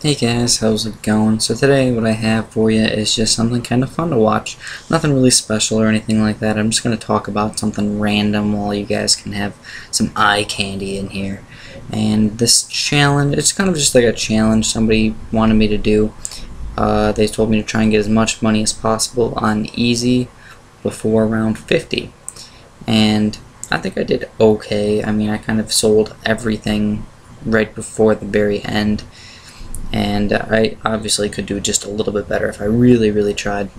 Hey guys, how's it going? So today what I have for you is just something kind of fun to watch. Nothing really special or anything like that. I'm just going to talk about something random while you guys can have some eye candy in here. And this challenge, it's kind of just like a challenge somebody wanted me to do. They told me to try and get as much money as possible on easy before round 50. And I think I did okay. I mean, I kind of sold everything right before the very end. And I obviously could do just a little bit better if I really tried,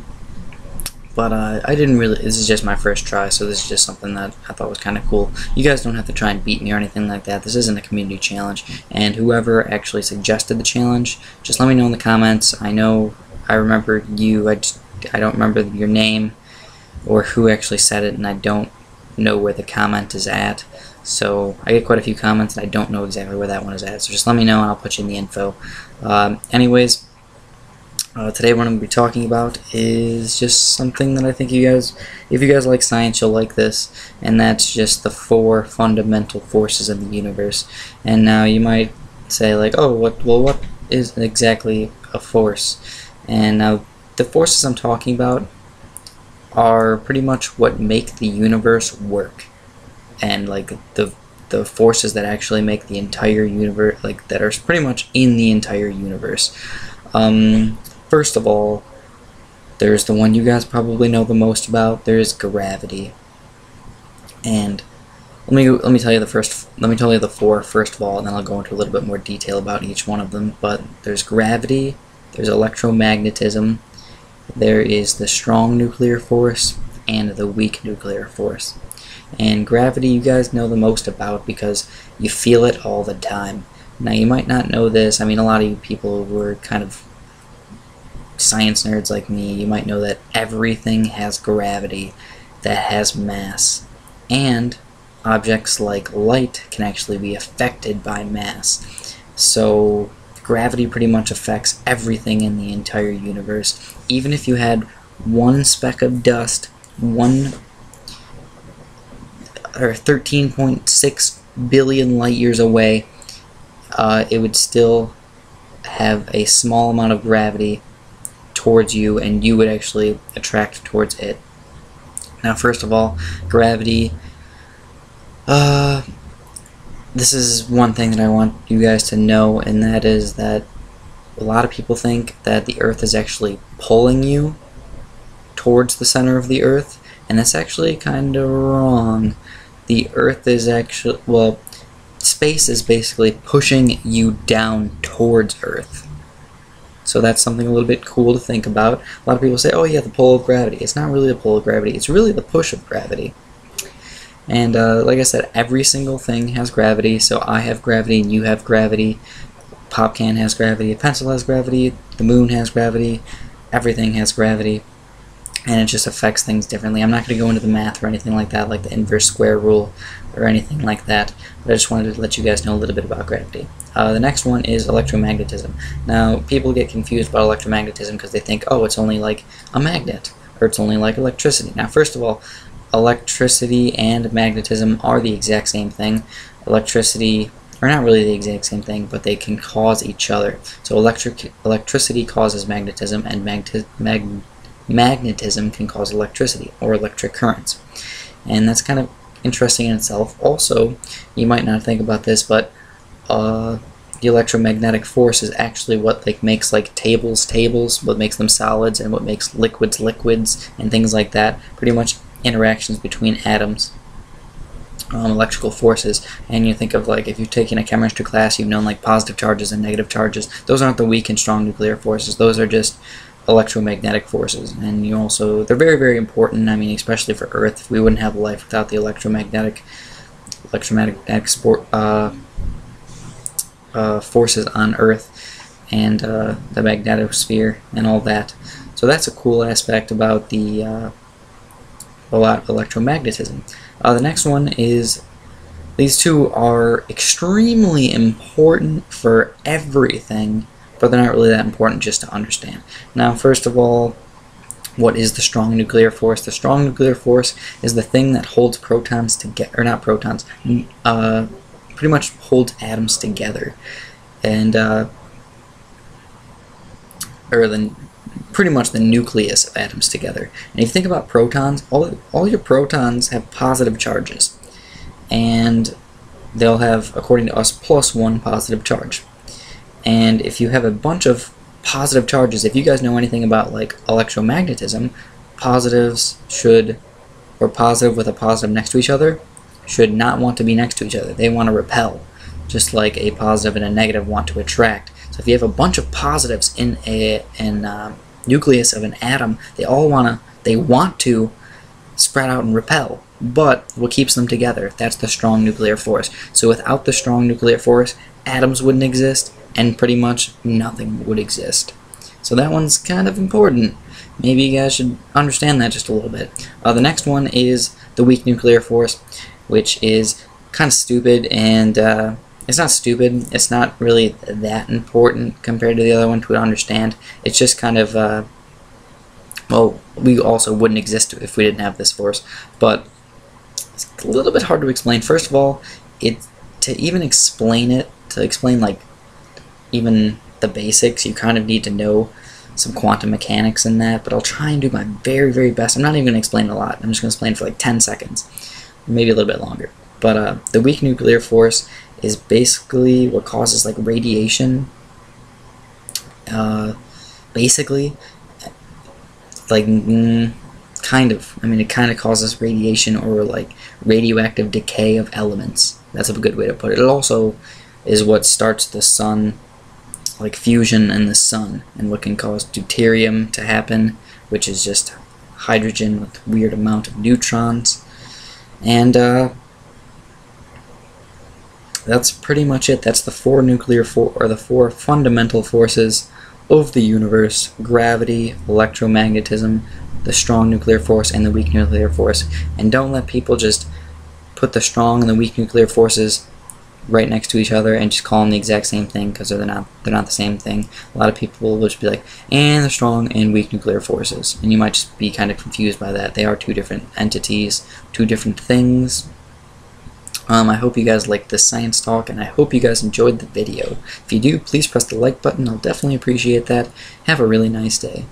but I didn't really. This is just my first try, so this is just something that I thought was kind of cool. You guys don't have to try and beat me or anything like that. This isn't a community challenge, and whoever actually suggested the challenge, just let me know in the comments. I remember you, I don't remember your name or who actually said it, and I don't know where the comment is at. So I get quite a few comments and I don't know exactly where that one is at, so just let me know and I'll put you in the info. Anyways, today what I'm going to be talking about is just something that I think you guys, if you guys like science, you'll like this, and that's just the 4 fundamental forces in the universe. And now you might say like, oh, what is exactly a force? And now the forces I'm talking about are pretty much what make the universe work. And like the forces that actually make the entire universe, like that are pretty much in the entire universe. First of all, there's the one you guys probably know the most about. There's gravity. And let me tell you the 4 first of all, and then I'll go into a little bit more detail about each one of them. But there's gravity, there's electromagnetism, there is the strong nuclear force, and the weak nuclear force. And gravity you guys know the most about because you feel it all the time. Now you might not know this. I mean, a lot of you people who are kind of science nerds like me, you might know that everything has gravity that has mass. And objects like light can actually be affected by mass. So gravity pretty much affects everything in the entire universe. Even if you had one speck of dust, 13.6 billion light years away, it would still have a small amount of gravity towards you, and you would actually attract towards it. Now, first of all, gravity, this is one thing that I want you guys to know, and that is that a lot of people think that the Earth is actually pulling you towards the center of the Earth, and that's actually kind of wrong. The Earth is actually, well, space is basically pushing you down towards Earth. So that's something a little bit cool to think about. A lot of people say, oh yeah, the pull of gravity. It's not really the pull of gravity, it's really the push of gravity. And like I said, every single thing has gravity. So I have gravity and you have gravity. Pop can has gravity, a pencil has gravity, the moon has gravity, everything has gravity. And it just affects things differently. I'm not going to go into the math or anything like that, like the inverse square rule or anything like that, but I just wanted to let you guys know a little bit about gravity. The next one is electromagnetism. Now, people get confused about electromagnetism because they think, oh, it's only like a magnet, or it's only like electricity. Now, first of all, electricity and magnetism are the exact same thing. Electricity are not really the exact same thing, but they can cause each other. So electricity causes magnetism, and magnetism can cause electricity or electric currents. And that's kind of interesting in itself. Also, you might not think about this, but the electromagnetic force is actually what makes like tables, what makes them solids, and what makes liquids, and things like that. Pretty much interactions between atoms, electrical forces. And you think of, like, if you've taken a chemistry class, you've known like positive charges and negative charges. Those aren't the weak and strong nuclear forces. Those are just electromagnetic forces, and they're very important. I mean, especially for Earth, we wouldn't have life without the electromagnetic forces on Earth, and the magnetosphere and all that. So that's a cool aspect about the electromagnetism. The next one is, these two are extremely important for everything, but they're not really that important just to understand. Now, first of all, what is the strong nuclear force? The strong nuclear force is the thing that holds protons together, or not protons, pretty much holds atoms together. And or pretty much the nucleus of atoms together. And if you think about protons, all your protons have positive charges, and they'll have, according to us, +1 positive charge. And if you have a bunch of positive charges, if you guys know anything about like electromagnetism, positives should, or positive with a positive next to each other, should not want to be next to each other. They want to repel, just like a positive and a negative want to attract. So if you have a bunch of positives in a nucleus of an atom, they want to spread out and repel. But what keeps them together? That's the strong nuclear force. So without the strong nuclear force, atoms wouldn't exist, and pretty much nothing would exist. So that one's kind of important. Maybe you guys should understand that just a little bit. The next one is the weak nuclear force, which is kind of stupid, and it's not stupid, it's not really that important compared to the other one to understand. It's just kind of, well, we also wouldn't exist if we didn't have this force, but it's a little bit hard to explain. First of all, to even explain it, to explain like even the basics, you kind of need to know some quantum mechanics in that, but I'll try and do my very, very best. I'm not even going to explain a lot. I'm just going to explain for like 10 seconds, maybe a little bit longer. But the weak nuclear force is basically what causes like radiation. Basically, like kind of. I mean, it kind of causes radiation or like radioactive decay of elements. That's a good way to put it. It also is what starts the sun, like fusion in the sun, and what can cause deuterium to happen, which is just hydrogen with weird amount of neutrons. And that's pretty much it. That's the the four fundamental forces of the universe: gravity, electromagnetism, the strong nuclear force, and the weak nuclear force. And don't let people just put the strong and the weak nuclear forces right next to each other and just call them the exact same thing, because they're not the same thing. A lot of people will just be like, and the strong and weak nuclear forces, and you might just be kind of confused by that. They are two different entities, two different things. I hope you guys liked this science talk, and I hope you guys enjoyed the video. If you do, please press the like button. I'll definitely appreciate that. Have a really nice day.